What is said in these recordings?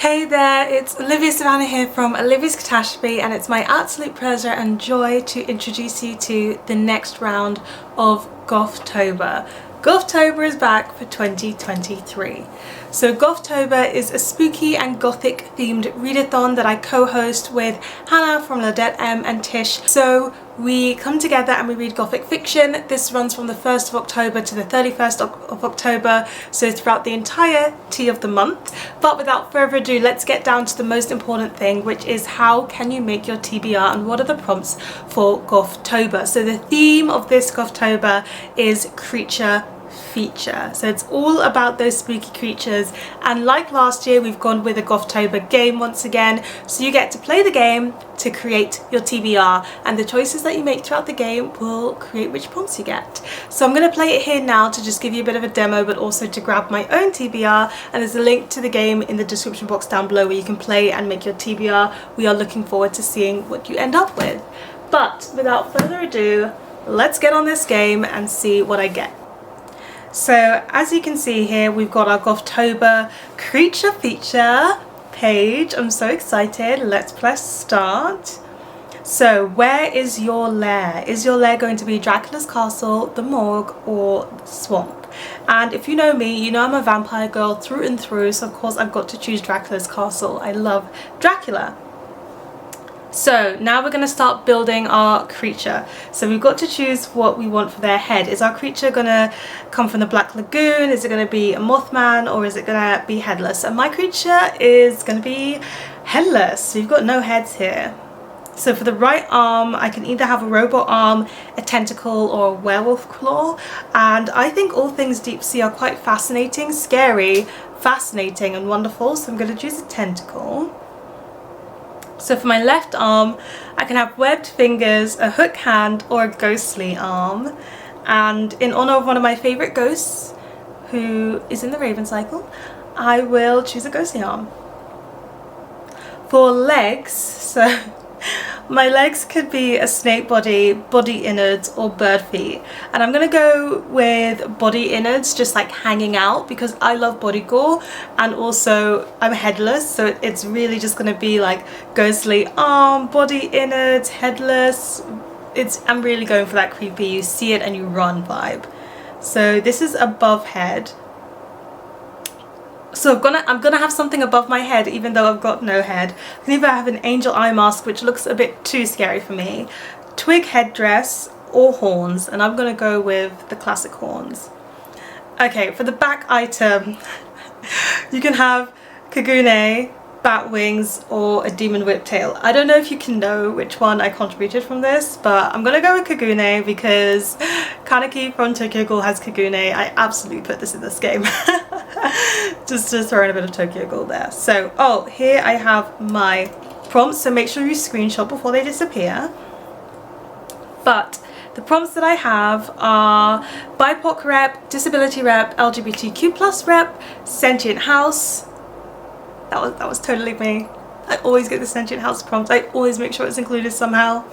Hey there, it's Olivia-Savannah here from Olivia's Catastrophe, and it's my absolute pleasure and joy to introduce you to the next round of Gothtober. Gothtober is back for 2023. So Gothtober is a spooky and gothic themed readathon that I co-host with Hannah from Ladette M and Tish. So we come together and we read gothic fiction. This runs from the 1st of October to the 31st of October, so throughout the entirety of the month. But without further ado, let's get down to the most important thing, which is how can you make your TBR and what are the prompts for Gothtober. So the theme of this Gothtober is creature feature. So it's all about those spooky creatures, and like last year we've gone with a Gothtober game once again, so you get to play the game to create your TBR, and the choices that you make throughout the game will create which prompts you get. So I'm going to play it here now to just give you a bit of a demo, but also to grab my own TBR, and there's a link to the game in the description box down below where you can play and make your TBR. We are looking forward to seeing what you end up with. But without further ado, let's get on this game and see what I get. So as you can see here, we've got our Gothtober Creature feature page. I'm so excited. Let's press start. So where is your lair? Is your lair going to be Dracula's castle, the morgue, or the swamp? And if you know me, you know I'm a vampire girl through and through, so of course I've got to choose Dracula's castle. I love Dracula. So now we're going to start building our creature. So we've got to choose what we want for their head. Is our creature going to come from the Black Lagoon? Is it going to be a Mothman, or is it going to be headless? And my creature is going to be headless. So you've got no heads here. So for the right arm, I can either have a robot arm, a tentacle, or a werewolf claw. And I think all things deep sea are quite fascinating, scary, fascinating, and wonderful. So I'm going to choose a tentacle. So for my left arm, I can have webbed fingers, a hook hand, or a ghostly arm. And in honor of one of my favourite ghosts, who is in the Raven cycle, I will choose a ghostly arm. For legs, so my legs could be a snake body, body innards, or bird feet. And I'm going to go with body innards, just like hanging out, because I love body gore, and also I'm headless, so it's really just going to be like ghostly arm, body innards, headless. I'm really going for that creepy, you see it and you run vibe. So this is above head. So I'm gonna have something above my head even though I've got no head. I can either have an angel eye mask, which looks a bit too scary for me, twig headdress, or horns, and I'm gonna go with the classic horns. Okay, for the back item, you can have Kagune, bat wings, or a demon whiptail. I don't know if you can know which one I contributed from this, but I'm gonna go with Kagune because Kaneki from Tokyo Ghoul has Kagune. I absolutely put this in this game. just to throw in a bit of Tokyo Ghoul there. So, oh, here I have my prompts, so make sure you screenshot before they disappear. But the prompts that I have are BIPOC rep, disability rep, LGBTQ+ rep, sentient house. That was totally me. I always get the sentient house prompt. I always make sure it's included somehow.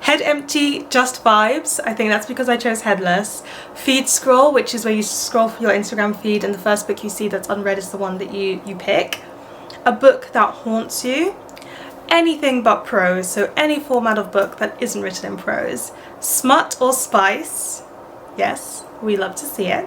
Head empty, just vibes. I think that's because I chose headless. Feed scroll, which is where you scroll for your Instagram feed and the first book you see that's unread is the one that you pick. A book that haunts you. Anything but prose, so any format of book that isn't written in prose. Smut or spice. Yes, we love to see it.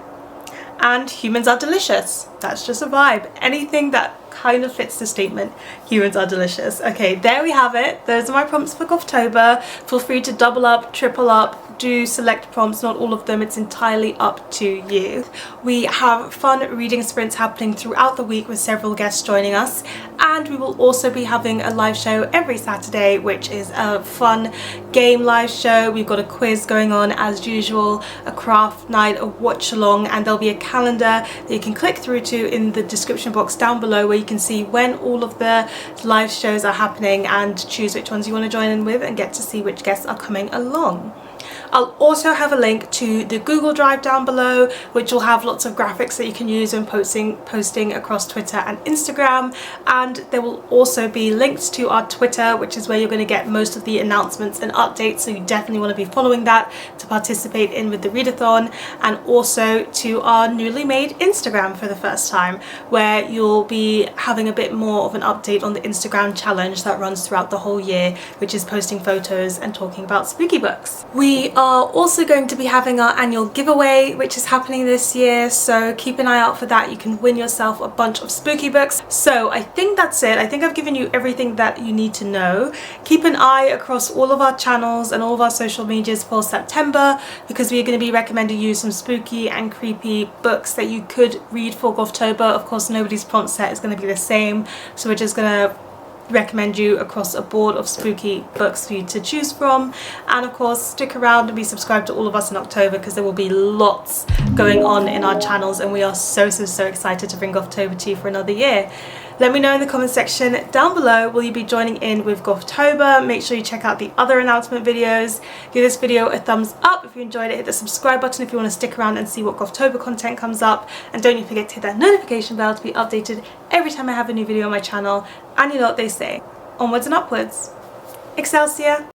And humans are delicious. That's just a vibe. Anything that kind of fits the statement, humans are delicious. Okay, there we have it. Those are my prompts for Gothtober. Feel free to double up, triple up, do select prompts, not all of them, it's entirely up to you. We have fun reading sprints happening throughout the week with several guests joining us, and we will also be having a live show every Saturday, which is a fun game live show. We've got a quiz going on as usual, a craft night, a watch along, and there'll be a calendar that you can click through to in the description box down below where you can see when all of the live shows are happening and choose which ones you want to join in with and get to see which guests are coming along. I'll also have a link to the Google Drive down below, which will have lots of graphics that you can use when posting across Twitter and Instagram. And there will also be links to our Twitter, which is where you're going to get most of the announcements and updates, so you definitely want to be following that to participate in with the readathon, and also to our newly made Instagram for the first time, where you'll be having a bit more of an update on the Instagram challenge that runs throughout the whole year, which is posting photos and talking about spooky books. We are also going to be having our annual giveaway, which is happening this year, so keep an eye out for that. You can win yourself a bunch of spooky books. So I think that's it. I think I've given you everything that you need to know. Keep an eye across all of our channels and all of our social medias for September, because we are going to be recommending you some spooky and creepy books that you could read for Gothtober. Of course, nobody's prompt set is going to be the same, so we're just going to recommend you across a board of spooky books for you to choose from. And of course, stick around and be subscribed to all of us in October, because there will be lots going on in our channels, and we are so excited to bring Gothtober to you for another year. Let me know in the comment section down below, will you be joining in with Gothtober? Make sure you check out the other announcement videos. Give this video a thumbs up if you enjoyed it. Hit the subscribe button if you want to stick around and see what Gothtober content comes up. And don't you forget to hit that notification bell to be updated every time I have a new video on my channel. And you know what they say, onwards and upwards. Excelsior!